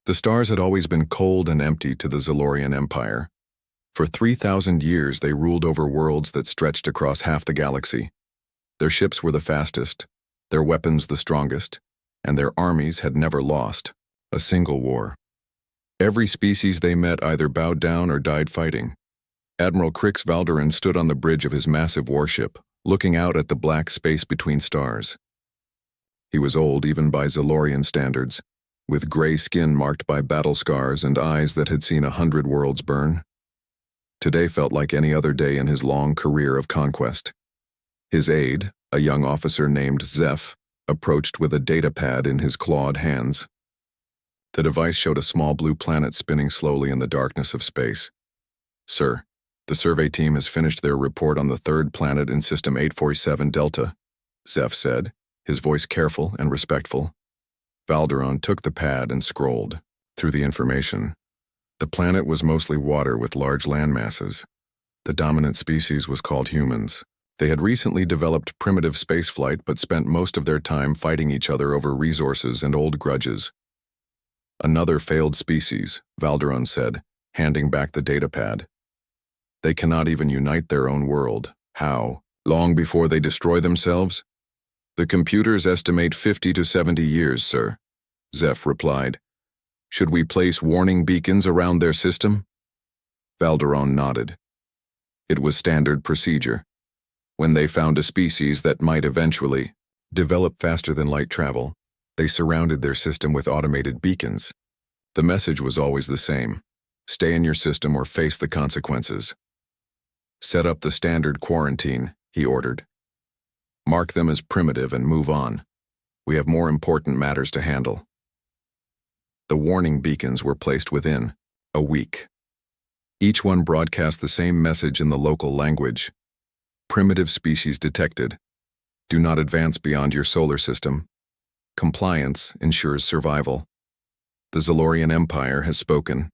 The stars had always been cold and empty to the Zalorian Empire. For 3,000 years they ruled over worlds that stretched across half the galaxy. Their ships were the fastest, their weapons the strongest, and their armies had never lost a single war. Every species they met either bowed down or died fighting. Admiral Crix Valderan stood on the bridge of his massive warship, looking out at the black space between stars. He was old even by Zalorian standards, with gray skin marked by battle scars and eyes that had seen 100 worlds burn. Today felt like any other day in his long career of conquest. His aide, a young officer named Zeph, approached with a data pad in his clawed hands. The device showed a small blue planet spinning slowly in the darkness of space. "Sir, the survey team has finished their report on the third planet in System 847 Delta," Zeph said, his voice careful and respectful. Valderan took the pad and scrolled through the information. The planet was mostly water with large land masses. The dominant species was called humans. They had recently developed primitive spaceflight but spent most of their time fighting each other over resources and old grudges. "Another failed species," Valderan said, handing back the datapad. "They cannot even unite their own world. How? Long before they destroy themselves?" "The computers estimate 50 to 70 years, sir," Zeph replied. "Should we place warning beacons around their system?" Valderan nodded. It was standard procedure. When they found a species that might eventually develop faster than light travel, they surrounded their system with automated beacons. The message was always the same: stay in your system or face the consequences. "Set up the standard quarantine," he ordered. "Mark them as primitive and move on. We have more important matters to handle." The warning beacons were placed within a week. Each one broadcast the same message in the local language. "Primitive species detected. Do not advance beyond your solar system. Compliance ensures survival. The Zalorian Empire has spoken."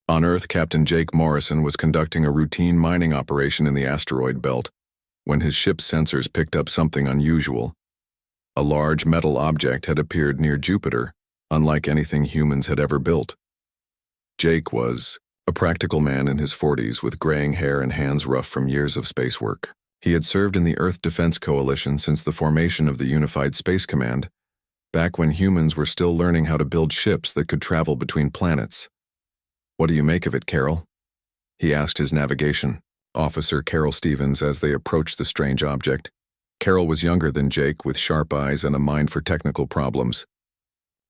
On Earth, Captain Jake Morrison was conducting a routine mining operation in the asteroid belt when his ship's sensors picked up something unusual. A large metal object had appeared near Jupiter, unlike anything humans had ever built. Jake was a practical man in his 40s with graying hair and hands rough from years of space work. He had served in the Earth Defense Coalition since the formation of the Unified Space Command, back when humans were still learning how to build ships that could travel between planets. "What do you make of it, Carol?" he asked his navigation officer, Carol Stevens, as they approached the strange object. Carol was younger than Jake, with sharp eyes and a mind for technical problems.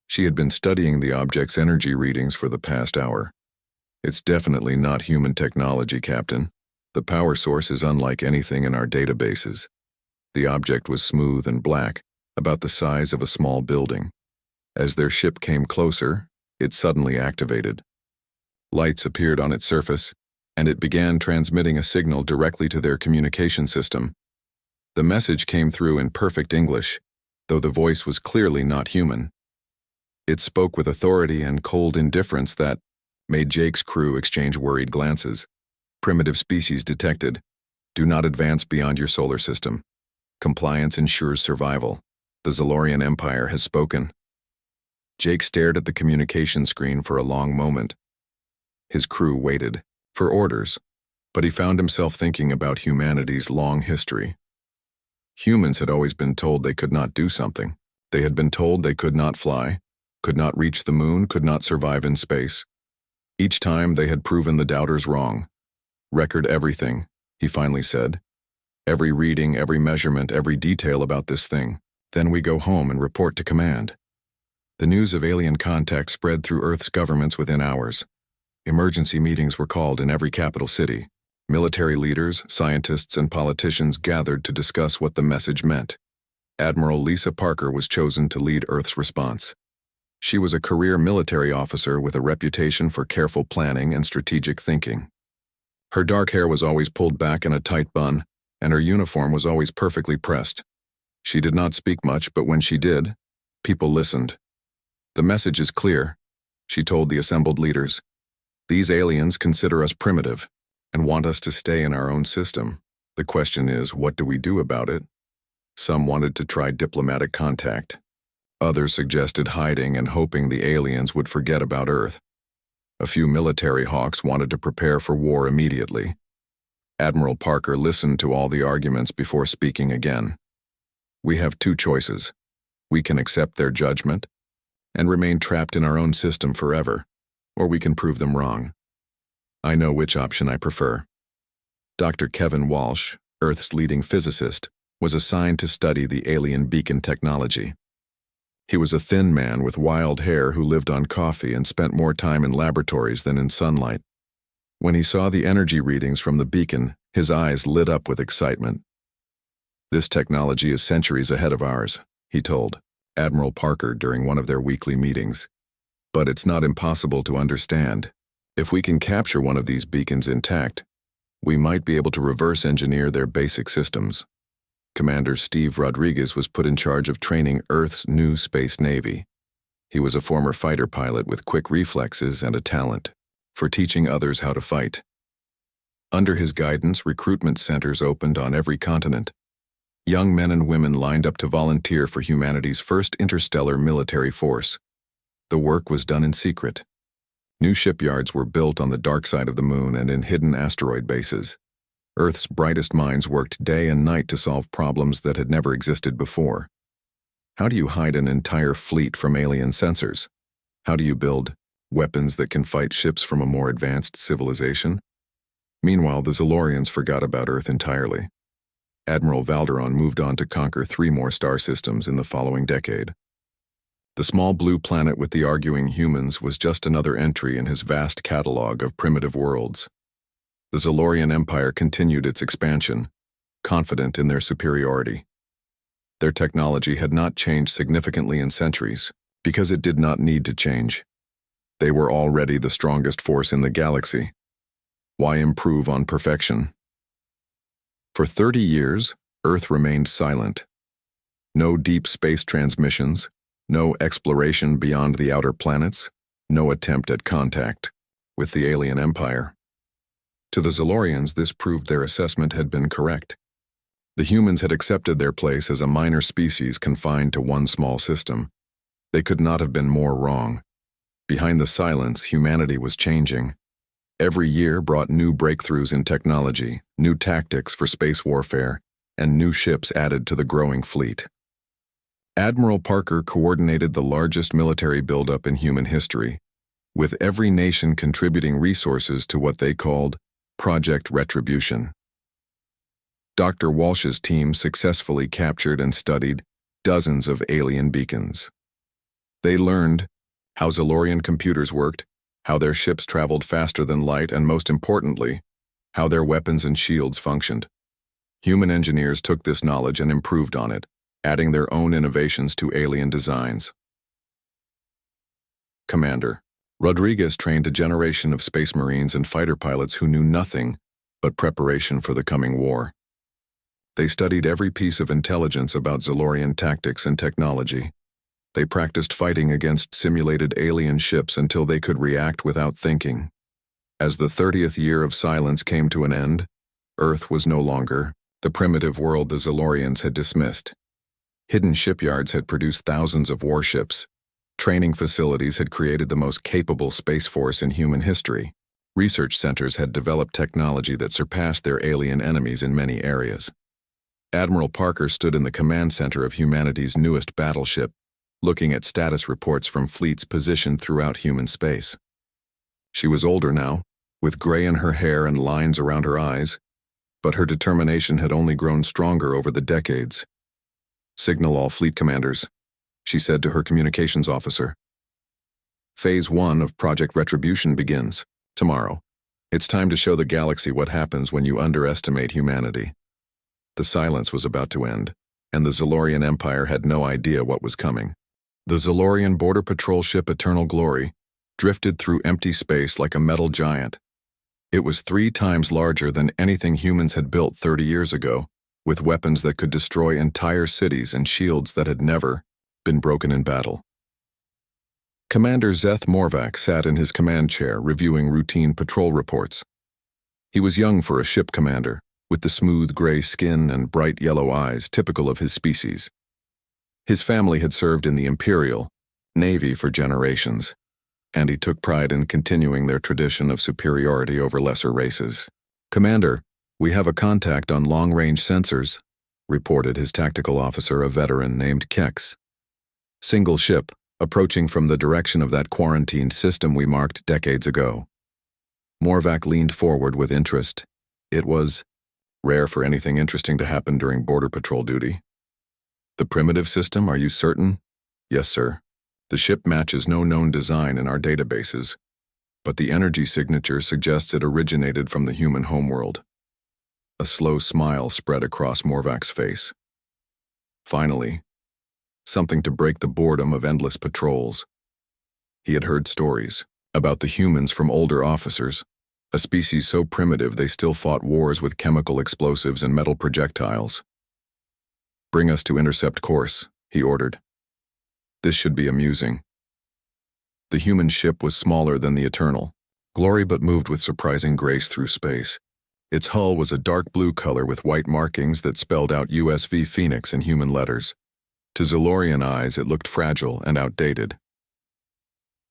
She had been studying the object's energy readings for the past hour. "It's definitely not human technology, Captain. The power source is unlike anything in our databases." The object was smooth and black, about the size of a small building. As their ship came closer, it suddenly activated. Lights appeared on its surface, and it began transmitting a signal directly to their communication system. The message came through in perfect English, though the voice was clearly not human. It spoke with authority and cold indifference that made Jake's crew exchange worried glances. "Primitive species detected. Do not advance beyond your solar system. Compliance ensures survival. The Zalorian Empire has spoken." Jake stared at the communication screen for a long moment. His crew waited for orders, but he found himself thinking about humanity's long history. Humans had always been told they could not do something. They had been told they could not fly, could not reach the moon, could not survive in space. Each time they had proven the doubters wrong. "Record everything," he finally said. "Every reading, every measurement, every detail about this thing. Then we go home and report to command." The news of alien contact spread through Earth's governments within hours. Emergency meetings were called in every capital city. Military leaders, scientists, and politicians gathered to discuss what the message meant. Admiral Lisa Parker was chosen to lead Earth's response. She was a career military officer with a reputation for careful planning and strategic thinking. Her dark hair was always pulled back in a tight bun, and her uniform was always perfectly pressed. She did not speak much, but when she did, people listened. "The message is clear," she told the assembled leaders. "These aliens consider us primitive and want us to stay in our own system. The question is, what do we do about it?" Some wanted to try diplomatic contact. Others suggested hiding and hoping the aliens would forget about Earth. A few military hawks wanted to prepare for war immediately. Admiral Parker listened to all the arguments before speaking again. We have two choices. We can accept their judgment and remain trapped in our own system forever, or we can prove them wrong. I know which option I prefer. Dr. Kevin Walsh, Earth's leading physicist, was assigned to study the alien beacon technology. He was a thin man with wild hair who lived on coffee and spent more time in laboratories than in sunlight. When he saw the energy readings from the beacon, his eyes lit up with excitement. "This technology is centuries ahead of ours," he told Admiral Parker during one of their weekly meetings. "But it's not impossible to understand. If we can capture one of these beacons intact, we might be able to reverse engineer their basic systems." Commander Steve Rodriguez was put in charge of training Earth's new space navy. He was a former fighter pilot with quick reflexes and a talent for teaching others how to fight. Under his guidance, recruitment centers opened on every continent. Young men and women lined up to volunteer for humanity's first interstellar military force. The work was done in secret. New shipyards were built on the dark side of the moon and in hidden asteroid bases. Earth's brightest minds worked day and night to solve problems that had never existed before. How do you hide an entire fleet from alien sensors? How do you build weapons that can fight ships from a more advanced civilization? Meanwhile, the Zolorians forgot about Earth entirely. Admiral Valderon moved on to conquer 3 more star systems in the following decade. The small blue planet with the arguing humans was just another entry in his vast catalog of primitive worlds. The Zolorian Empire continued its expansion, confident in their superiority. Their technology had not changed significantly in centuries, because it did not need to change. They were already the strongest force in the galaxy. Why improve on perfection? For 30 years, Earth remained silent. No deep space transmissions, no exploration beyond the outer planets, no attempt at contact with the alien empire. To the Zolorians, this proved their assessment had been correct. The humans had accepted their place as a minor species confined to one small system. They could not have been more wrong. Behind the silence, humanity was changing. Every year brought new breakthroughs in technology, new tactics for space warfare, and new ships added to the growing fleet. Admiral Parker coordinated the largest military buildup in human history, with every nation contributing resources to what they called Project Retribution. Dr. Walsh's team successfully captured and studied dozens of alien beacons. They learned how Zolorian computers worked, how their ships traveled faster than light, and most importantly, how their weapons and shields functioned. Human engineers took this knowledge and improved on it, adding their own innovations to alien designs. Commander Rodriguez trained a generation of space marines and fighter pilots who knew nothing but preparation for the coming war. They studied every piece of intelligence about Zolorian tactics and technology. They practiced fighting against simulated alien ships until they could react without thinking. As the 30th year of silence came to an end, Earth was no longer the primitive world the Zolorians had dismissed. Hidden shipyards had produced thousands of warships. Training facilities had created the most capable space force in human history. Research centers had developed technology that surpassed their alien enemies in many areas. Admiral Parker stood in the command center of humanity's newest battleship, looking at status reports from fleets positioned throughout human space. She was older now, with gray in her hair and lines around her eyes, but her determination had only grown stronger over the decades. "Signal all fleet commanders," she said to her communications officer. "Phase 1 of Project Retribution begins tomorrow. It's time to show the galaxy what happens when you underestimate humanity." The silence was about to end, and the Zolorian Empire had no idea what was coming. The Zolorian border patrol ship Eternal Glory drifted through empty space like a metal giant. It was 3 times larger than anything humans had built 30 years ago, with weapons that could destroy entire cities and shields that had never been broken in battle. Commander Zeth Morvac sat in his command chair reviewing routine patrol reports. He was young for a ship commander, with the smooth gray skin and bright yellow eyes typical of his species. His family had served in the Imperial Navy for generations, and he took pride in continuing their tradition of superiority over lesser races. "Commander, we have a contact on long-range sensors," reported his tactical officer, a veteran named Kex. "Single ship, approaching from the direction of that quarantined system we marked decades ago." Morvac leaned forward with interest. It was rare for anything interesting to happen during border patrol duty. "The primitive system, are you certain?" "Yes, sir. The ship matches no known design in our databases, but the energy signature suggests it originated from the human homeworld." A slow smile spread across Morvac's face. Finally, something to break the boredom of endless patrols. He had heard stories about the humans from older officers, a species so primitive they still fought wars with chemical explosives and metal projectiles. "Bring us to intercept course," he ordered. "This should be amusing." The human ship was smaller than the Eternal Glory, but moved with surprising grace through space. Its hull was a dark blue color with white markings that spelled out USV Phoenix in human letters. To Zalorian eyes, it looked fragile and outdated.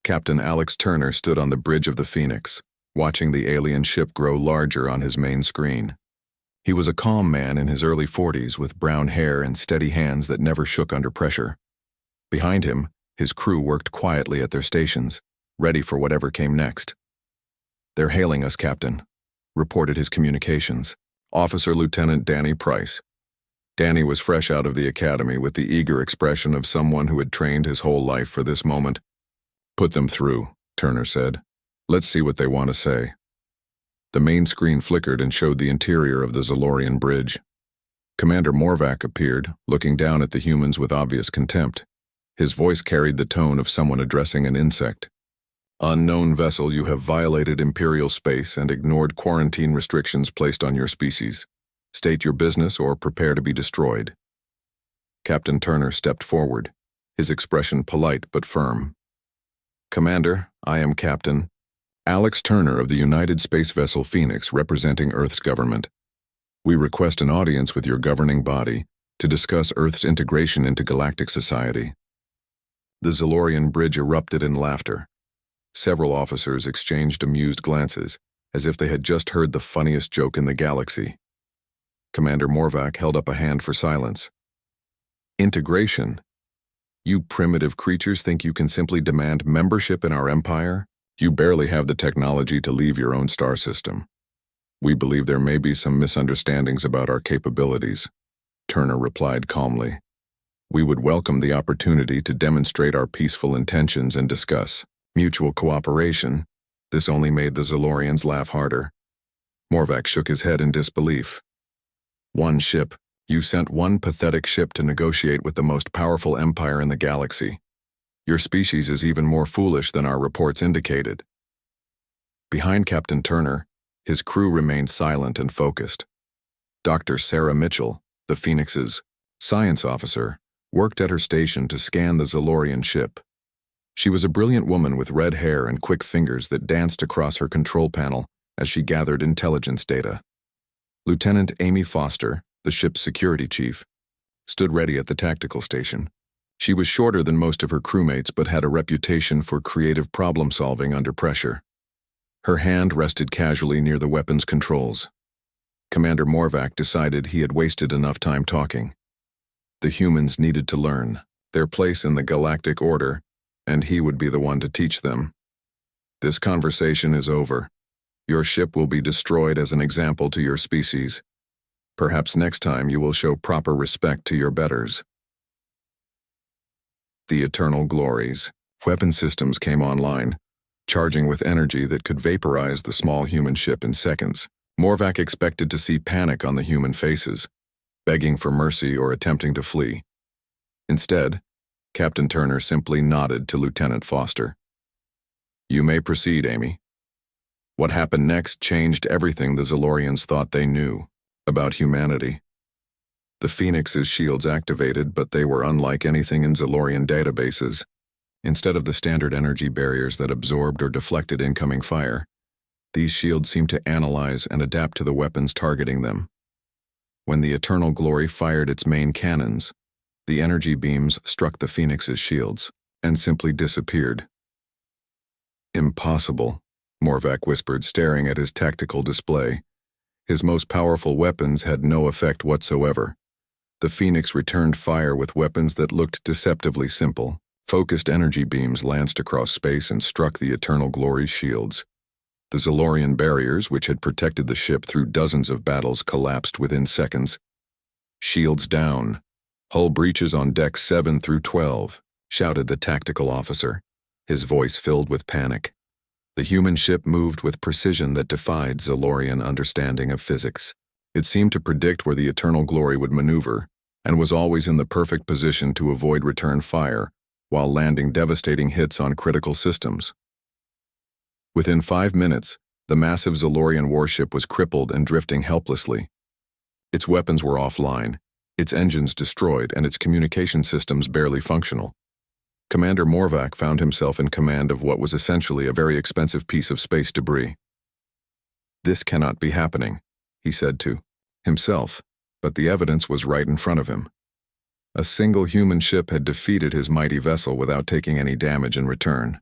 Captain Alex Turner stood on the bridge of the Phoenix, watching the alien ship grow larger on his main screen. He was a calm man in his early 40s with brown hair and steady hands that never shook under pressure. Behind him, his crew worked quietly at their stations, ready for whatever came next. "They're hailing us, Captain," reported his communications. "Officer Lieutenant Danny Price." Danny was fresh out of the academy with the eager expression of someone who had trained his whole life for this moment. "Put them through," Turner said. "Let's see what they want to say." The main screen flickered and showed the interior of the Zalorian bridge. Commander Morvac appeared, looking down at the humans with obvious contempt. His voice carried the tone of someone addressing an insect. "Unknown vessel, you have violated Imperial space and ignored quarantine restrictions placed on your species. State your business or prepare to be destroyed." Captain Turner stepped forward, his expression polite but firm. "Commander, I am Captain Alex Turner of the United Space Vessel Phoenix, representing Earth's government. We request an audience with your governing body to discuss Earth's integration into galactic society." The Zalorian bridge erupted in laughter. Several officers exchanged amused glances, as if they had just heard the funniest joke in the galaxy. Commander Morvac held up a hand for silence. "Integration? You primitive creatures think you can simply demand membership in our empire? You barely have the technology to leave your own star system. We believe there may be some misunderstandings about our capabilities," Turner replied calmly. "We would welcome the opportunity to demonstrate our peaceful intentions and discuss mutual cooperation." This only made the Zalorians laugh harder. Morvac shook his head in disbelief. "One ship. You sent one pathetic ship to negotiate with the most powerful empire in the galaxy. Your species is even more foolish than our reports indicated." Behind Captain Turner, his crew remained silent and focused. Dr. Sarah Mitchell, the Phoenix's science officer, worked at her station to scan the Zalorian ship. She was a brilliant woman with red hair and quick fingers that danced across her control panel as she gathered intelligence data. Lieutenant Amy Foster, the ship's security chief, stood ready at the tactical station. She was shorter than most of her crewmates but had a reputation for creative problem-solving under pressure. Her hand rested casually near the weapons controls. Commander Morvac decided he had wasted enough time talking. The humans needed to learn their place in the galactic order, and he would be the one to teach them. "This conversation is over. Your ship will be destroyed as an example to your species. Perhaps next time you will show proper respect to your betters." The Eternal Glories. Weapon systems came online, charging with energy that could vaporize the small human ship in seconds. Morvac expected to see panic on the human faces, begging for mercy or attempting to flee. Instead, Captain Turner simply nodded to Lieutenant Foster. "You may proceed, Amy." What happened next changed everything the Zalorians thought they knew about humanity. The Phoenix's shields activated, but they were unlike anything in Zalorian databases. Instead of the standard energy barriers that absorbed or deflected incoming fire, these shields seemed to analyze and adapt to the weapons targeting them. When the Eternal Glory fired its main cannons, The energy beams struck the Phoenix's shields and simply disappeared. Impossible, Morvac whispered, staring at his tactical display. His most powerful weapons had no effect whatsoever. The Phoenix returned fire with weapons that looked deceptively simple. Focused energy beams lanced across space and struck the Eternal Glory's shields. The Zolorian barriers, which had protected the ship through dozens of battles, collapsed within seconds. "Shields down. Hull breaches on decks 7 through 12, shouted the tactical officer, his voice filled with panic. The human ship moved with precision that defied Zolorian understanding of physics. It seemed to predict where the Eternal Glory would maneuver, and was always in the perfect position to avoid return fire, while landing devastating hits on critical systems. Within 5 minutes, the massive Zolorian warship was crippled and drifting helplessly. Its weapons were offline, its engines destroyed, and its communication systems barely functional. Commander Morvac found himself in command of what was essentially a very expensive piece of space debris. "This cannot be happening," he said to himself, but the evidence was right in front of him. A single human ship had defeated his mighty vessel without taking any damage in return.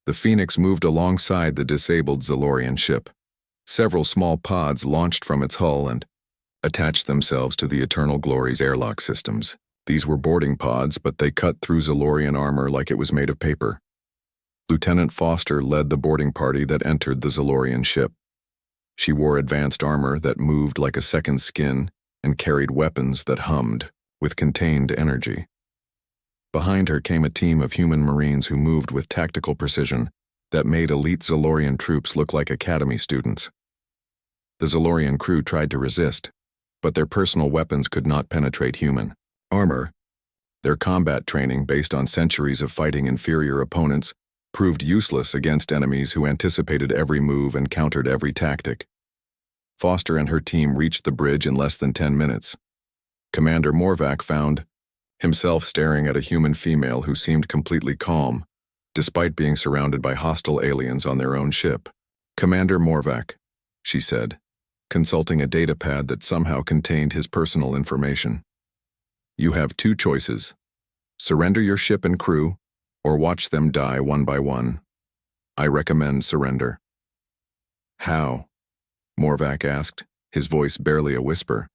The Phoenix moved alongside the disabled Zolorian ship. Several small pods launched from its hull and attached themselves to the Eternal Glory's airlock systems. These were boarding pods, but they cut through Zolorian armor like it was made of paper. Lieutenant Foster led the boarding party that entered the Zolorian ship. She wore advanced armor that moved like a second skin and carried weapons that hummed with contained energy. Behind her came a team of human Marines who moved with tactical precision that made elite Zolorian troops look like academy students. The Zolorian crew tried to resist, but their personal weapons could not penetrate human armor. Their combat training, based on centuries of fighting inferior opponents, proved useless against enemies who anticipated every move and countered every tactic. Foster and her team reached the bridge in less than 10 minutes. Commander Morvac found himself staring at a human female who seemed completely calm, despite being surrounded by hostile aliens on their own ship. "Commander Morvac," she said, consulting a datapad that somehow contained his personal information. "You have 2 choices. Surrender your ship and crew, or watch them die one by one. I recommend surrender." "How?" Morvac asked, his voice barely a whisper.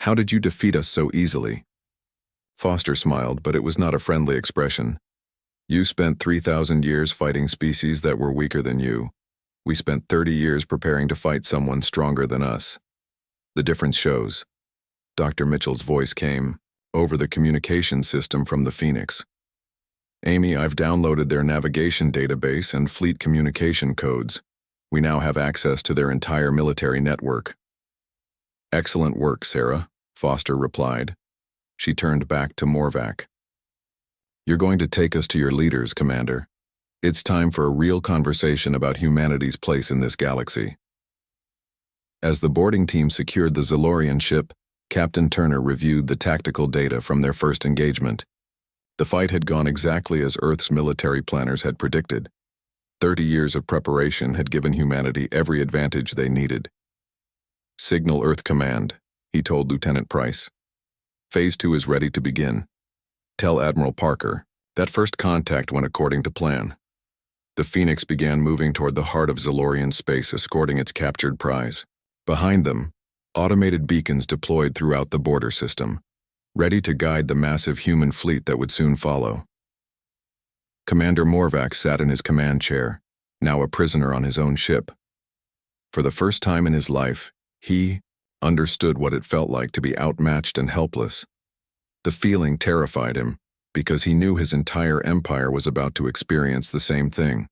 "How did you defeat us so easily?" Foster smiled, but it was not a friendly expression. "You spent 3,000 years fighting species that were weaker than you. We spent 30 years preparing to fight someone stronger than us. The difference shows." Dr. Mitchell's voice came over the communication system from the Phoenix. "Amy, I've downloaded their navigation database and fleet communication codes. We now have access to their entire military network." "Excellent work, Sarah," Foster replied. She turned back to Morvac. "You're going to take us to your leaders, Commander. It's time for a real conversation about humanity's place in this galaxy." As the boarding team secured the Zolorian ship, Captain Turner reviewed the tactical data from their first engagement. The fight had gone exactly as Earth's military planners had predicted. 30 years of preparation had given humanity every advantage they needed. "Signal Earth Command," he told Lieutenant Price. "Phase 2 is ready to begin. Tell Admiral Parker that first contact went according to plan." The Phoenix began moving toward the heart of Zolorian space, escorting its captured prize. Behind them, automated beacons deployed throughout the border system, ready to guide the massive human fleet that would soon follow. Commander Morvac sat in his command chair, now a prisoner on his own ship. For the first time in his life, he understood what it felt like to be outmatched and helpless. The feeling terrified him, because he knew his entire empire was about to experience the same thing.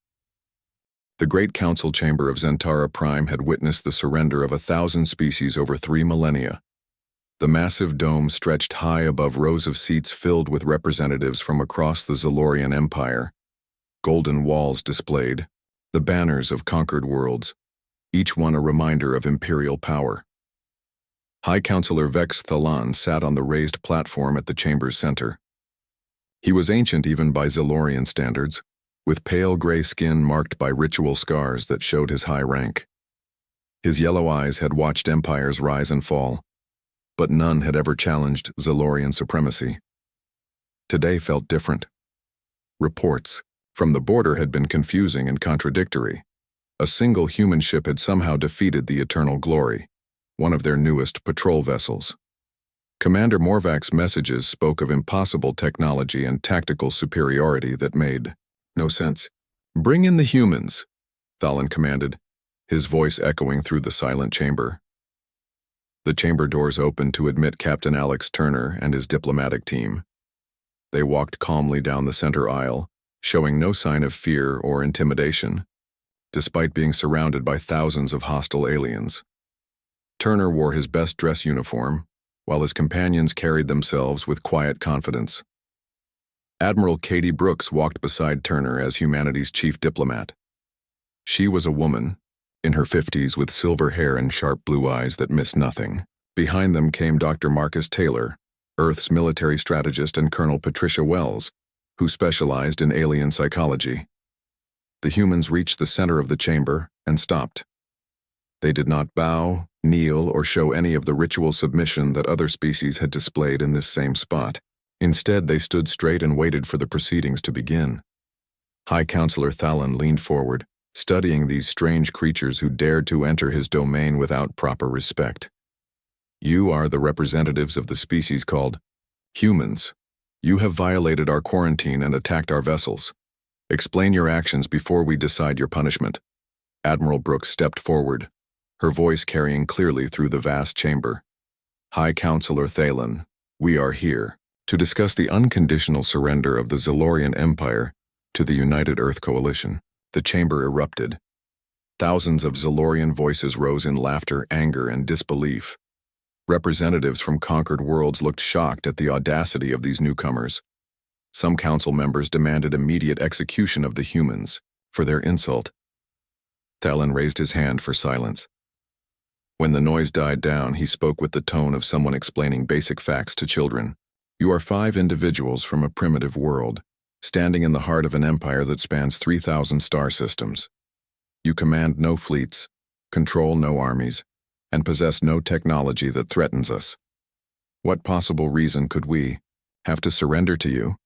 The Great Council Chamber of Zentara Prime had witnessed the surrender of 1,000 species over 3 millennia. The massive dome stretched high above rows of seats filled with representatives from across the Zolorian Empire. Golden walls displayed the banners of conquered worlds, each one a reminder of imperial power. High Counselor Vex Thalan sat on the raised platform at the chamber's center. He was ancient even by Zolorian standards, with pale gray skin marked by ritual scars that showed his high rank. His yellow eyes had watched empires rise and fall, but none had ever challenged Zalorian supremacy. Today felt different. Reports from the border had been confusing and contradictory. A single human ship had somehow defeated the Eternal Glory, one of their newest patrol vessels. Commander Morvac's messages spoke of impossible technology and tactical superiority that made no sense. "Bring in the humans," Thalon commanded, his voice echoing through the silent chamber. The chamber doors opened to admit Captain Alex Turner and his diplomatic team. They walked calmly down the center aisle, showing no sign of fear or intimidation, despite being surrounded by thousands of hostile aliens. Turner wore his best dress uniform, while his companions carried themselves with quiet confidence. Admiral Katie Brooks walked beside Turner as humanity's chief diplomat. She was a woman, in her 50s with silver hair and sharp blue eyes that missed nothing. Behind them came Dr. Marcus Taylor, Earth's military strategist, and Colonel Patricia Wells, who specialized in alien psychology. The humans reached the center of the chamber and stopped. They did not bow, kneel, or show any of the ritual submission that other species had displayed in this same spot. Instead, they stood straight and waited for the proceedings to begin. High Counselor Thalon leaned forward, studying these strange creatures who dared to enter his domain without proper respect. "You are the representatives of the species called humans. You have violated our quarantine and attacked our vessels. Explain your actions before we decide your punishment." Admiral Brooks stepped forward, her voice carrying clearly through the vast chamber. "High Counselor Thalon, we are here to discuss the unconditional surrender of the Zalorian Empire to the United Earth Coalition." The chamber erupted. Thousands of Zalorian voices rose in laughter, anger, and disbelief. Representatives from conquered worlds looked shocked at the audacity of these newcomers. Some council members demanded immediate execution of the humans for their insult. Thalon raised his hand for silence. When the noise died down, he spoke with the tone of someone explaining basic facts to children. "You are 5 individuals from a primitive world, standing in the heart of an empire that spans 3,000 star systems. You command no fleets, control no armies, and possess no technology that threatens us. What possible reason could we have to surrender to you?"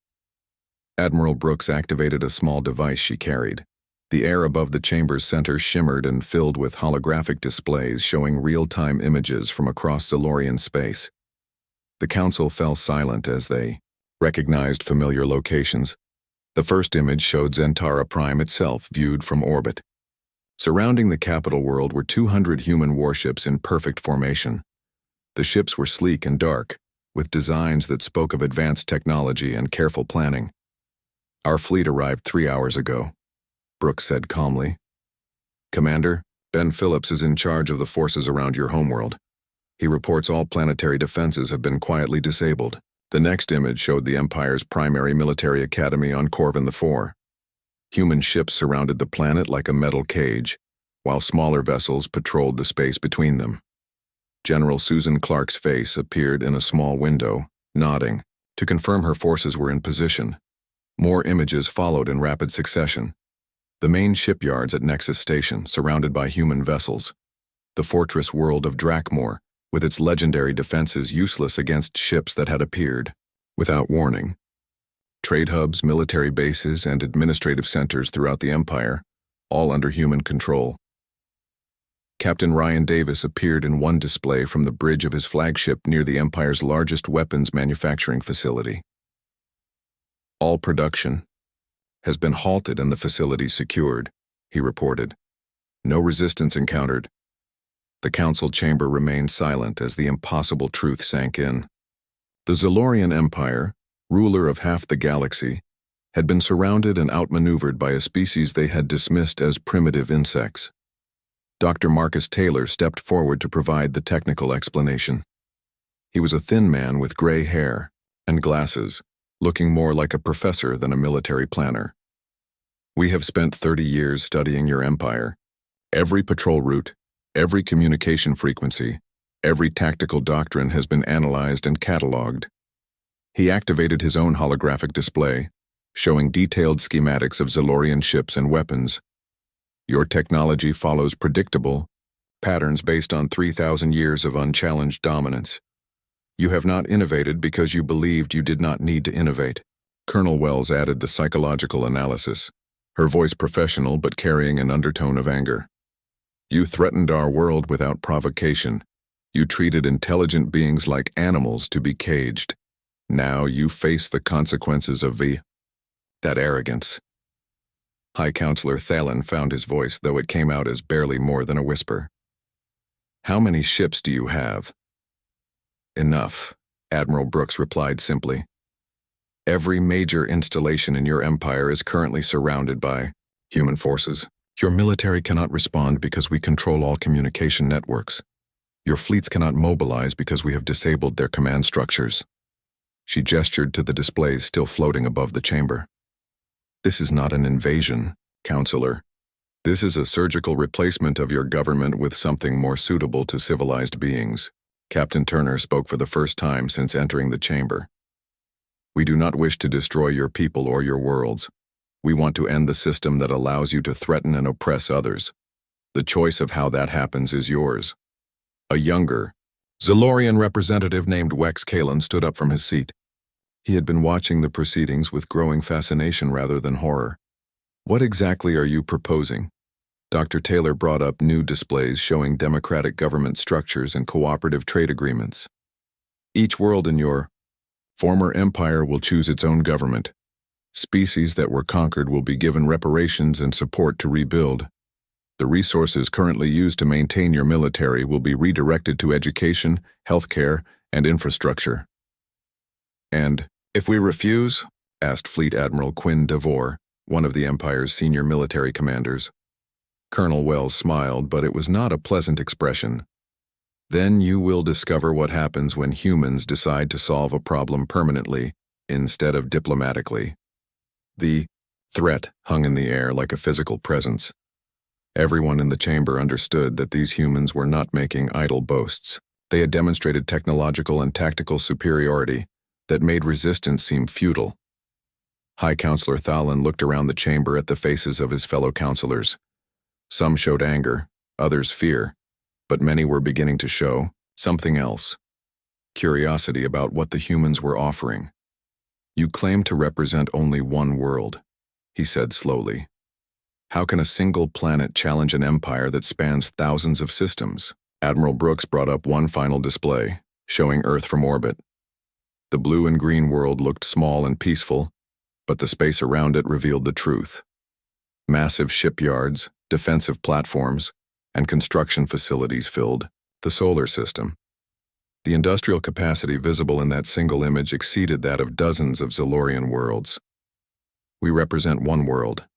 Admiral Brooks activated a small device she carried. The air above the chamber's center shimmered and filled with holographic displays showing real-time images from across Zalorian space. The council fell silent as they recognized familiar locations. The first image showed Zentara Prime itself viewed from orbit. Surrounding the capital world were 200 human warships in perfect formation. The ships were sleek and dark, with designs that spoke of advanced technology and careful planning. "Our fleet arrived 3 hours ago," Brooks said calmly. "Commander, Ben Phillips is in charge of the forces around your homeworld. He reports all planetary defenses have been quietly disabled." The next image showed the Empire's primary military academy on Corvin IV. Human ships surrounded the planet like a metal cage, while smaller vessels patrolled the space between them. General Susan Clark's face appeared in a small window, nodding, to confirm her forces were in position. More images followed in rapid succession. The main shipyards at Nexus Station, surrounded by human vessels. The fortress world of Drakmor, with its legendary defenses useless against ships that had appeared without warning. Trade hubs, military bases, and administrative centers throughout the Empire, all under human control. Captain Ryan Davis appeared in one display from the bridge of his flagship near the Empire's largest weapons manufacturing facility. "All production has been halted and the facility secured," he reported. "No resistance encountered." The council chamber remained silent as the impossible truth sank in. The Zalorian Empire, ruler of half the galaxy, had been surrounded and outmaneuvered by a species they had dismissed as primitive insects. Dr. Marcus Taylor stepped forward to provide the technical explanation. He was a thin man with gray hair and glasses, looking more like a professor than a military planner. "We have spent 30 years studying your empire. Every patrol route, every communication frequency, every tactical doctrine has been analyzed and cataloged." He activated his own holographic display, showing detailed schematics of Zalorian ships and weapons. "Your technology follows predictable patterns based on 3,000 years of unchallenged dominance. You have not innovated because you believed you did not need to innovate. Colonel Wells added the psychological analysis, her voice professional but carrying an undertone of anger. You threatened our world without provocation. You treated intelligent beings like animals to be caged. Now you face the consequences of that arrogance. High Counselor Thalen found his voice, though it came out as barely more than a whisper. How many ships do you have? Enough, Admiral Brooks replied simply. Every major installation in your empire is currently surrounded by human forces. Your military cannot respond because we control all communication networks. Your fleets cannot mobilize because we have disabled their command structures. She gestured to the displays still floating above the chamber. This is not an invasion, Counselor. This is a surgical replacement of your government with something more suitable to civilized beings. Captain Turner spoke for the first time since entering the chamber. We do not wish to destroy your people or your worlds. We want to end the system that allows you to threaten and oppress others. The choice of how that happens is yours. A younger, Zalorian representative named Wex Kalen stood up from his seat. He had been watching the proceedings with growing fascination rather than horror. What exactly are you proposing? Dr. Taylor brought up new displays showing democratic government structures and cooperative trade agreements. Each world in your former empire will choose its own government. Species that were conquered will be given reparations and support to rebuild. The resources currently used to maintain your military will be redirected to education, healthcare, and infrastructure. And if we refuse? Asked Fleet Admiral Quinn DeVore, one of the Empire's senior military commanders. Colonel Wells smiled, but it was not a pleasant expression. Then you will discover what happens when humans decide to solve a problem permanently instead of diplomatically. The threat hung in the air like a physical presence. Everyone in the chamber understood that these humans were not making idle boasts. They had demonstrated technological and tactical superiority that made resistance seem futile. High Counselor Thalen looked around the chamber at the faces of his fellow counselors. Some showed anger, others fear, but many were beginning to show something else. Curiosity about what the humans were offering. You claim to represent only one world, he said slowly. How can a single planet challenge an empire that spans thousands of systems? Admiral Brooks brought up one final display, showing Earth from orbit. The blue and green world looked small and peaceful, but the space around it revealed the truth. Massive shipyards, defensive platforms, and construction facilities filled the solar system. The industrial capacity visible in that single image exceeded that of dozens of Zalorian worlds. We represent one world,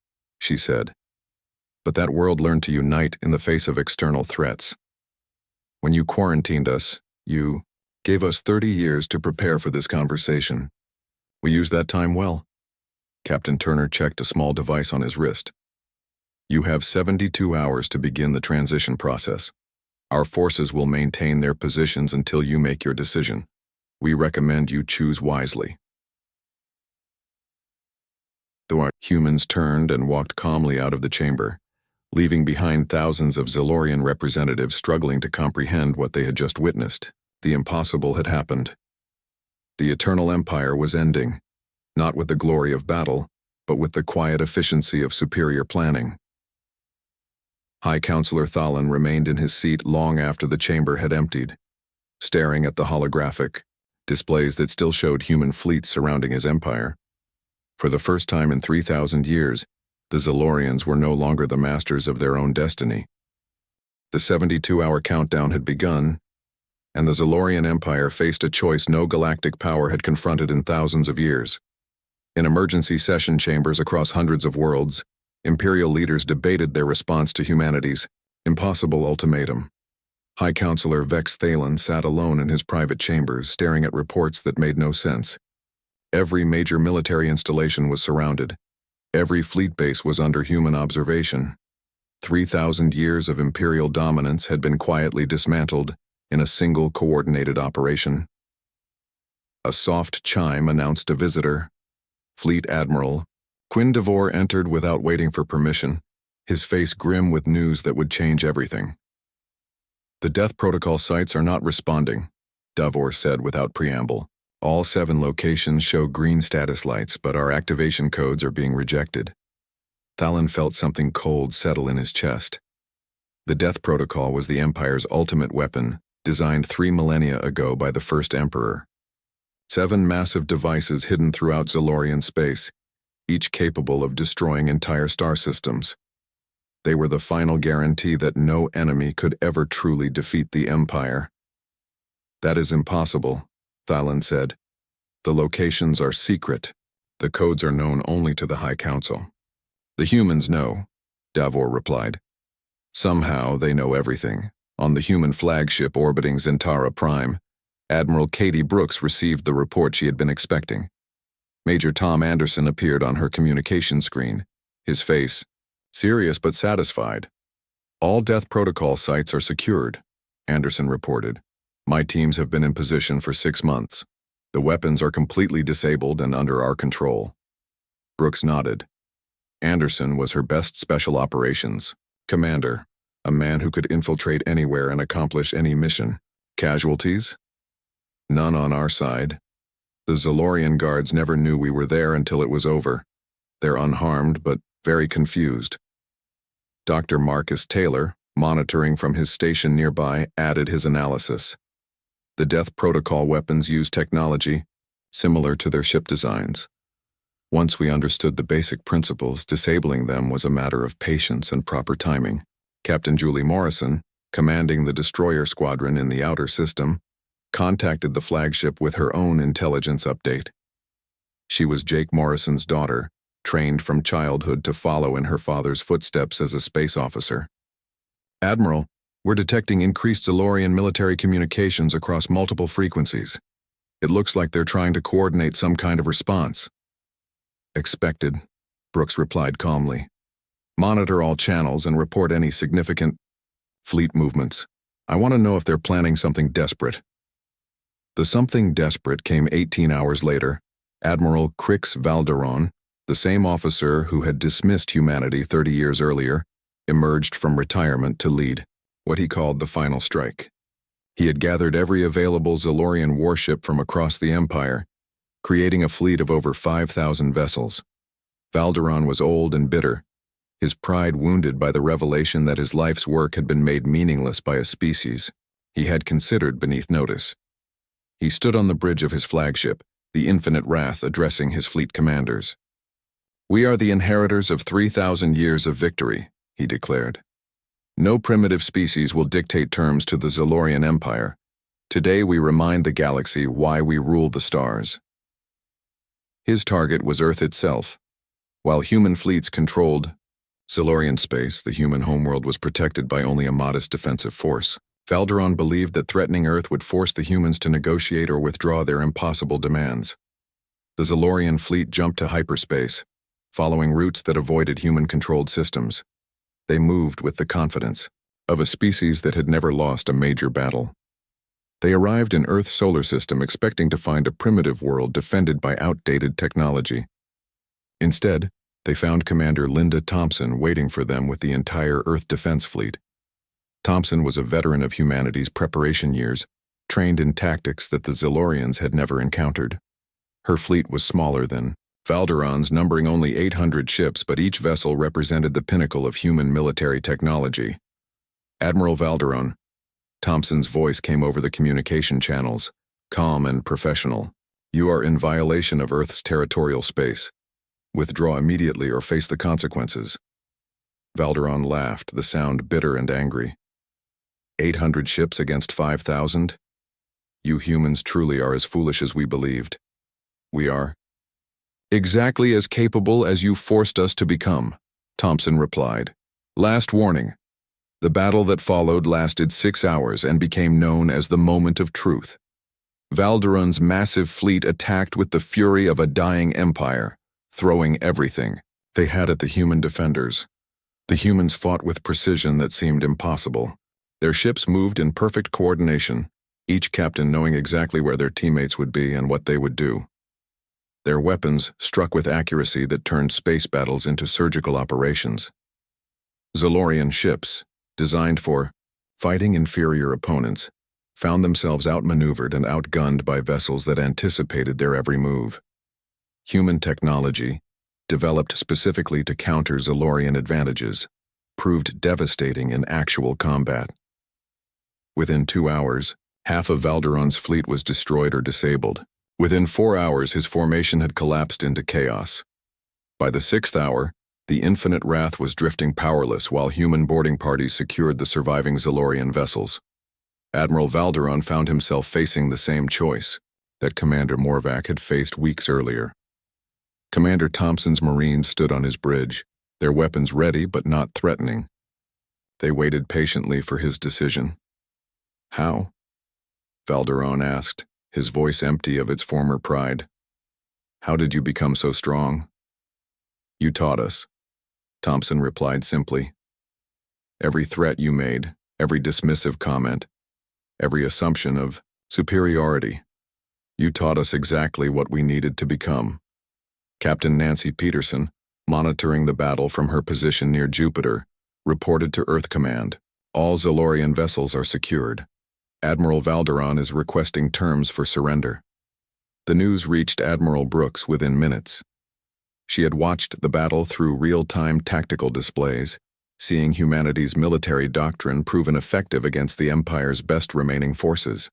she said. But that world learned to unite in the face of external threats. When you quarantined us, you gave us 30 years to prepare for this conversation. We used that time well. Captain Turner checked a small device on his wrist. You have 72 hours to begin the transition process. Our forces will maintain their positions until you make your decision. We recommend you choose wisely. The humans turned and walked calmly out of the chamber, leaving behind thousands of Zalorian representatives struggling to comprehend what they had just witnessed. The impossible had happened. The Eternal Empire was ending, not with the glory of battle, but with the quiet efficiency of superior planning. High Counselor Thalen remained in his seat long after the chamber had emptied, staring at the holographic displays that still showed human fleets surrounding his empire. For the first time in 3,000 years, the Zalorians were no longer the masters of their own destiny. The 72-hour countdown had begun, and the Zalorian Empire faced a choice no galactic power had confronted in thousands of years. In emergency session chambers across hundreds of worlds, Imperial leaders debated their response to humanity's impossible ultimatum. High Counselor Vex Thalen sat alone in his private chambers, staring at reports that made no sense. Every major military installation was surrounded. Every fleet base was under human observation. 3,000 years of Imperial dominance had been quietly dismantled in a single coordinated operation. A soft chime announced a visitor. Fleet Admiral Quinn DeVore entered without waiting for permission, his face grim with news that would change everything. The death protocol sites are not responding, Davor said without preamble. All 7 locations show green status lights, but our activation codes are being rejected. Thalon felt something cold settle in his chest. The Death Protocol was the Empire's ultimate weapon, designed 3 millennia ago by the first Emperor. 7 massive devices hidden throughout Zalorian space, each capable of destroying entire star systems. They were the final guarantee that no enemy could ever truly defeat the Empire. That is impossible, Thalon said. The locations are secret. The codes are known only to the High Council. The humans know, Davor replied. Somehow they know everything. On the human flagship orbiting Zentara Prime, Admiral Katie Brooks received the report she had been expecting. Major Tom Anderson appeared on her communication screen, his face serious but satisfied. All Death Protocol sites are secured, Anderson reported. My teams have been in position for 6 months. The weapons are completely disabled and under our control. Brooks nodded. Anderson was her best special operations commander, a man who could infiltrate anywhere and accomplish any mission. Casualties? None on our side. The Zalorian guards never knew we were there until it was over. They're unharmed, but very confused. Dr. Marcus Taylor, monitoring from his station nearby, added his analysis. The Death Protocol weapons use technology similar to their ship designs. Once we understood the basic principles, disabling them was a matter of patience and proper timing. Captain Julie Morrison, commanding the destroyer squadron in the outer system, contacted the flagship with her own intelligence update. She was Jake Morrison's daughter, trained from childhood to follow in her father's footsteps as a space officer. Admiral, we're detecting increased Zalorian military communications across multiple frequencies. It looks like they're trying to coordinate some kind of response. Expected, Brooks replied calmly. Monitor all channels and report any significant fleet movements. I want to know if they're planning something desperate. The something desperate came 18 hours later. Admiral Crix Valderon, the same officer who had dismissed humanity 30 years earlier, emerged from retirement to lead what he called the final strike. He had gathered every available Zalorian warship from across the Empire, creating a fleet of over 5,000 vessels. Valderon was old and bitter, his pride wounded by the revelation that his life's work had been made meaningless by a species he had considered beneath notice. He stood on the bridge of his flagship, the Infinite Wrath, addressing his fleet commanders. We are the inheritors of 3,000 years of victory, he declared. No primitive species will dictate terms to the Zalorian Empire. Today we remind the galaxy why we rule the stars. His target was Earth itself. While human fleets controlled Zalorian space, the human homeworld was protected by only a modest defensive force. Valderon believed that threatening Earth would force the humans to negotiate or withdraw their impossible demands. The Zalorian fleet jumped to hyperspace, following routes that avoided human-controlled systems. They moved with the confidence of a species that had never lost a major battle. They arrived in Earth's solar system expecting to find a primitive world defended by outdated technology. Instead, they found Commander Linda Thompson waiting for them with the entire Earth Defense Fleet. Thompson was a veteran of humanity's preparation years, trained in tactics that the Zalorians had never encountered. Her fleet was smaller than Valderon's, numbering only 800 ships, but each vessel represented the pinnacle of human military technology. Admiral Valderon, Thompson's voice came over the communication channels, calm and professional. You are in violation of Earth's territorial space. Withdraw immediately or face the consequences. Valderon laughed, the sound bitter and angry. 800 ships against 5,000? You humans truly are as foolish as we believed. We are exactly as capable as you forced us to become, Thompson replied. Last warning. The battle that followed lasted 6 hours and became known as the Moment of Truth. Valderon's massive fleet attacked with the fury of a dying empire, throwing everything they had at the human defenders. The humans fought with precision that seemed impossible. Their ships moved in perfect coordination, each captain knowing exactly where their teammates would be and what they would do. Their weapons struck with accuracy that turned space battles into surgical operations. Zalorian ships, designed for fighting inferior opponents, found themselves outmaneuvered and outgunned by vessels that anticipated their every move. Human technology, developed specifically to counter Zalorian advantages, proved devastating in actual combat. Within 2 hours, half of Valderon's fleet was destroyed or disabled. Within 4 hours, his formation had collapsed into chaos. By the 6th hour, the Infinite Wrath was drifting powerless while human boarding parties secured the surviving Zalorian vessels. Admiral Valderon found himself facing the same choice that Commander Morvac had faced weeks earlier. Commander Thompson's Marines stood on his bridge, their weapons ready but not threatening. They waited patiently for his decision. "How?" Valderon asked, his voice empty of its former pride. "How did you become so strong?" "You taught us," Thompson replied simply. "Every threat you made, every dismissive comment, every assumption of superiority, you taught us exactly what we needed to become." Captain Nancy Peterson, monitoring the battle from her position near Jupiter, reported to Earth Command, "All Zalorian vessels are secured. Admiral Valderon is requesting terms for surrender." The news reached Admiral Brooks within minutes. She had watched the battle through real-time tactical displays, seeing humanity's military doctrine proven effective against the Empire's best remaining forces.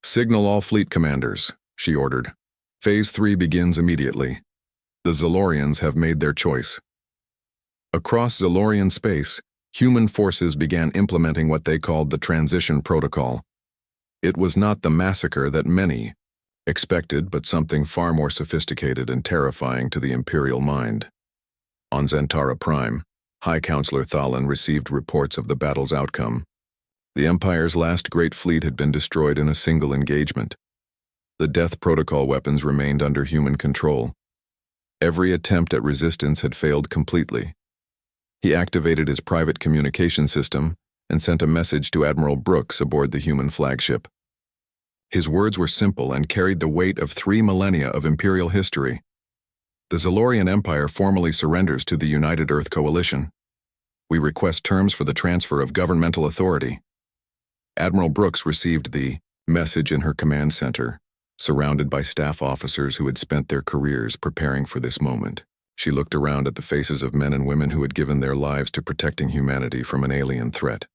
"Signal all fleet commanders," she ordered. "Phase 3 begins immediately. The Zalorians have made their choice." Across Zalorian space, human forces began implementing what they called the Transition Protocol. It was not the massacre that many expected, but something far more sophisticated and terrifying to the Imperial mind. On Zentara Prime, High Counselor Thalin received reports of the battle's outcome. The Empire's last great fleet had been destroyed in a single engagement. The Death Protocol weapons remained under human control. Every attempt at resistance had failed completely. He activated his private communication system and sent a message to Admiral Brooks aboard the human flagship. His words were simple and carried the weight of 3 millennia of Imperial history. "The Zalorian Empire formally surrenders to the United Earth Coalition. We request terms for the transfer of governmental authority." Admiral Brooks received the message in her command center, surrounded by staff officers who had spent their careers preparing for this moment. She looked around at the faces of men and women who had given their lives to protecting humanity from an alien threat.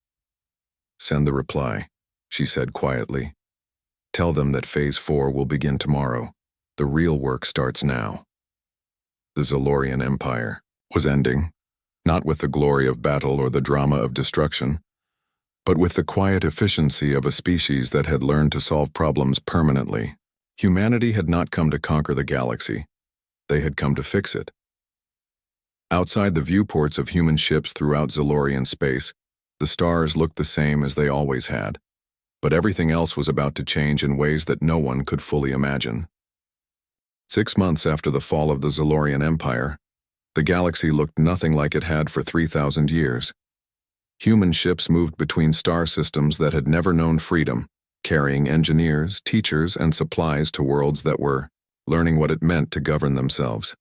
"Send the reply," she said quietly. "Tell them that Phase 4 will begin tomorrow. The real work starts now." The Zalorian Empire was ending, not with the glory of battle or the drama of destruction, but with the quiet efficiency of a species that had learned to solve problems permanently. Humanity had not come to conquer the galaxy. They had come to fix it. Outside the viewports of human ships throughout Zalorian space, the stars looked the same as they always had, but everything else was about to change in ways that no one could fully imagine. 6 months after the fall of the Zalorian Empire, the galaxy looked nothing like it had for 3,000 years. Human ships moved between star systems that had never known freedom, carrying engineers, teachers, and supplies to worlds that were learning what it meant to govern themselves.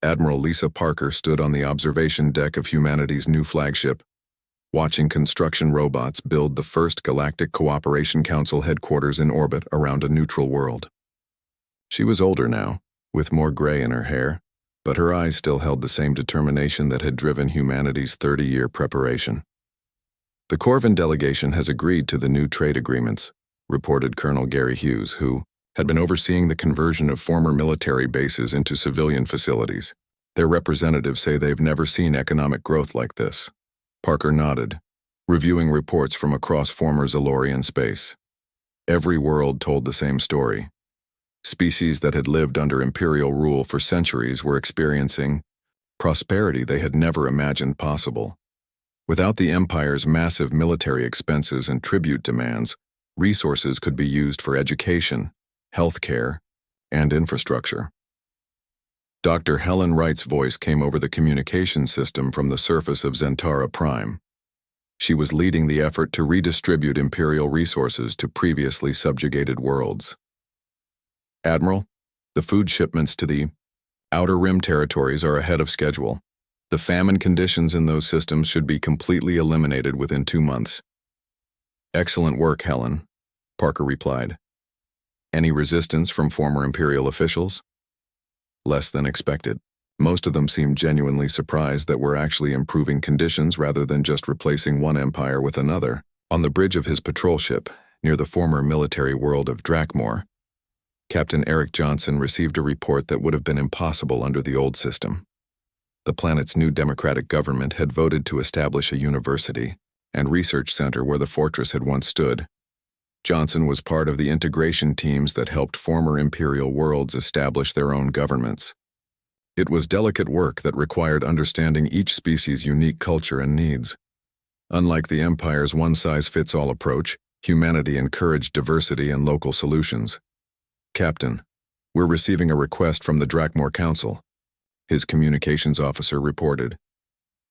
Admiral Lisa Parker stood on the observation deck of humanity's new flagship, watching construction robots build the first Galactic Cooperation Council headquarters in orbit around a neutral world. She was older now, with more gray in her hair, but her eyes still held the same determination that had driven humanity's 30-year preparation. "The Corvin delegation has agreed to the new trade agreements," reported Colonel Gary Hughes, who had been overseeing the conversion of former military bases into civilian facilities. "Their representatives say they've never seen economic growth like this." Parker nodded, reviewing reports from across former Zalorian space. Every world told the same story. Species that had lived under Imperial rule for centuries were experiencing prosperity they had never imagined possible. Without the Empire's massive military expenses and tribute demands, resources could be used for education, healthcare, and infrastructure. Dr. Helen Wright's voice came over the communication system from the surface of Zentara Prime. She was leading the effort to redistribute Imperial resources to previously subjugated worlds. "Admiral, the food shipments to the Outer Rim territories are ahead of schedule. The famine conditions in those systems should be completely eliminated within 2 months." "Excellent work, Helen," Parker replied. Any resistance from former Imperial officials? Less than expected. Most of them seemed genuinely surprised that we're actually improving conditions rather than just replacing one empire with another. On the bridge of his patrol ship, near the former military world of Drakmor, Captain Eric Johnson received a report that would have been impossible under the old system. The planet's new democratic government had voted to establish a university and research center where the fortress had once stood. Johnson was part of the integration teams that helped former Imperial worlds establish their own governments. It was delicate work that required understanding each species' unique culture and needs. Unlike the Empire's one-size-fits-all approach, humanity encouraged diversity and local solutions. Captain, we're receiving a request from the Drakmor Council, his communications officer reported.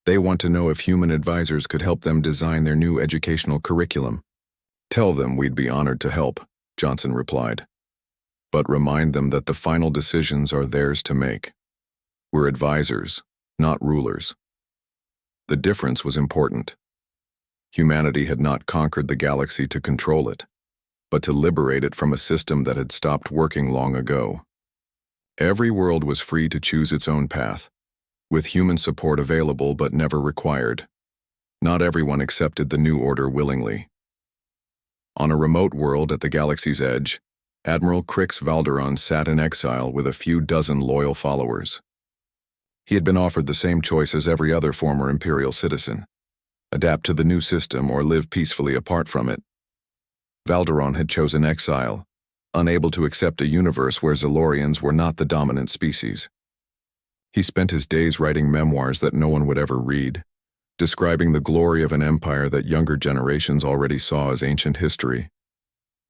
They want to know if human advisors could help them design their new educational curriculum. Tell them we'd be honored to help, Johnson replied. But remind them that the final decisions are theirs to make. We're advisors, not rulers. The difference was important. Humanity had not conquered the galaxy to control it, but to liberate it from a system that had stopped working long ago. Every world was free to choose its own path, with human support available but never required. Not everyone accepted the new order willingly. On a remote world at the galaxy's edge, Admiral Crix Valderon sat in exile with a few dozen loyal followers. He had been offered the same choice as every other former Imperial citizen: adapt to the new system or live peacefully apart from it. Valderon had chosen exile, unable to accept a universe where Zalorians were not the dominant species. He spent his days writing memoirs that no one would ever read, describing the glory of an empire that younger generations already saw as ancient history.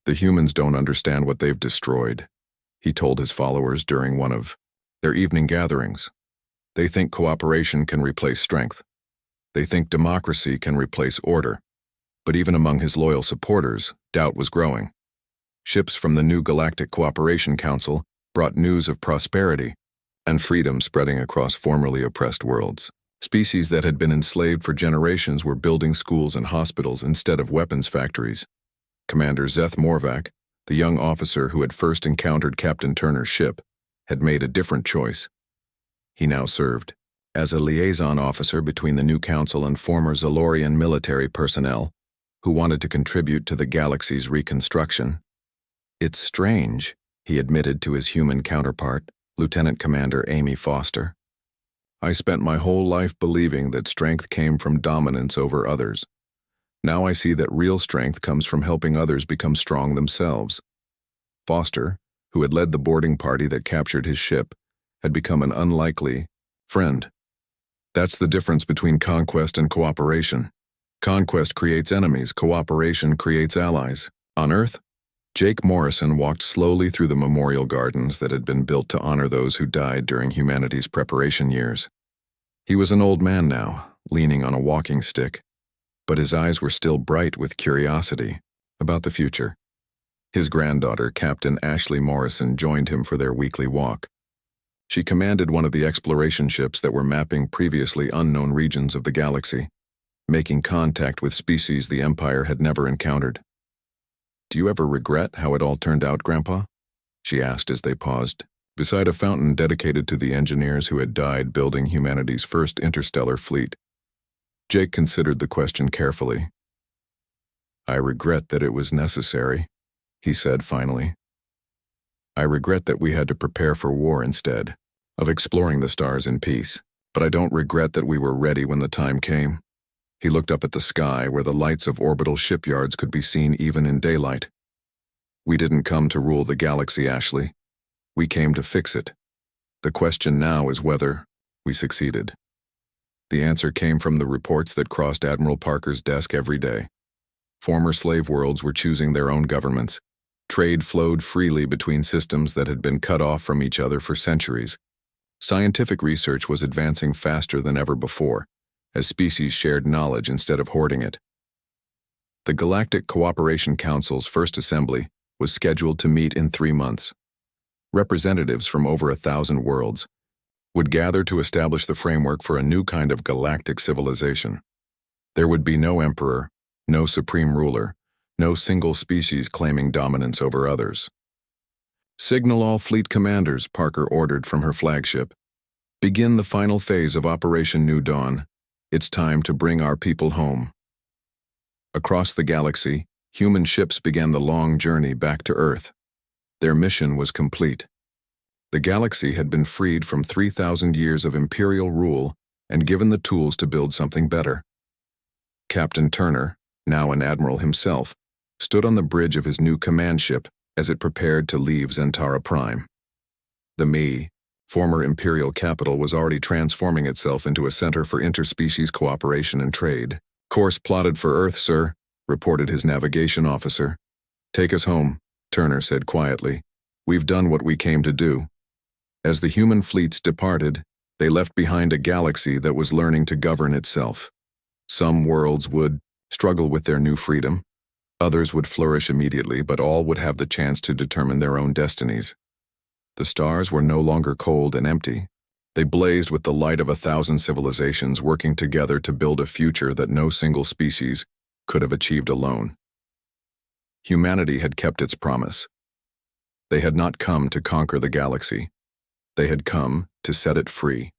The humans don't understand what they've destroyed, he told his followers during one of their evening gatherings. They think cooperation can replace strength. They think democracy can replace order. But even among his loyal supporters, doubt was growing. Ships from the new Galactic Cooperation Council brought news of prosperity and freedom spreading across formerly oppressed worlds. Species that had been enslaved for generations were building schools and hospitals instead of weapons factories. Commander Zeth Morvac, the young officer who had first encountered Captain Turner's ship, had made a different choice. He now served as a liaison officer between the new council and former Zalorian military personnel who wanted to contribute to the galaxy's reconstruction. It's strange, he admitted to his human counterpart, Lieutenant Commander Amy Foster. I spent my whole life believing that strength came from dominance over others. Now I see that real strength comes from helping others become strong themselves. Foster, who had led the boarding party that captured his ship, had become an unlikely friend. That's the difference between conquest and cooperation. Conquest creates enemies, cooperation creates allies. On Earth, Jake Morrison walked slowly through the memorial gardens that had been built to honor those who died during humanity's preparation years. He was an old man now, leaning on a walking stick, but his eyes were still bright with curiosity about the future. His granddaughter, Captain Ashley Morrison, joined him for their weekly walk. She commanded one of the exploration ships that were mapping previously unknown regions of the galaxy, making contact with species the Empire had never encountered. Do you ever regret how it all turned out, Grandpa? She asked as they paused, beside a fountain dedicated to the engineers who had died building humanity's first interstellar fleet. Jake considered the question carefully. I regret that it was necessary, he said finally. I regret that we had to prepare for war instead of exploring the stars in peace, but I don't regret that we were ready when the time came. He looked up at the sky where the lights of orbital shipyards could be seen even in daylight. We didn't come to rule the galaxy, Ashley. We came to fix it. The question now is whether we succeeded. The answer came from the reports that crossed Admiral Parker's desk every day. Former slave worlds were choosing their own governments. Trade flowed freely between systems that had been cut off from each other for centuries. Scientific research was advancing faster than ever before, as species shared knowledge instead of hoarding it. The Galactic Cooperation Council's first assembly was scheduled to meet in 3 months. Representatives from over 1,000 worlds would gather to establish the framework for a new kind of galactic civilization. There would be no emperor, no supreme ruler, no single species claiming dominance over others. "Signal all fleet commanders," Parker ordered from her flagship. "Begin the final phase of Operation New Dawn. It's time to bring our people home." Across the galaxy, human ships began the long journey back to Earth. Their mission was complete. The galaxy had been freed from 3,000 years of imperial rule and given the tools to build something better. Captain Turner, now an admiral himself, stood on the bridge of his new command ship as it prepared to leave Zentara Prime. The Me, former imperial capital, was already transforming itself into a center for interspecies cooperation and trade. "Course plotted for Earth, sir," reported his navigation officer. "Take us home," Turner said quietly. "We've done what we came to do." As the human fleets departed, they left behind a galaxy that was learning to govern itself. Some worlds would struggle with their new freedom. Others would flourish immediately, but all would have the chance to determine their own destinies. The stars were no longer cold and empty. They blazed with the light of 1,000 civilizations working together to build a future that no single species could have achieved alone. Humanity had kept its promise. They had not come to conquer the galaxy. They had come to set it free.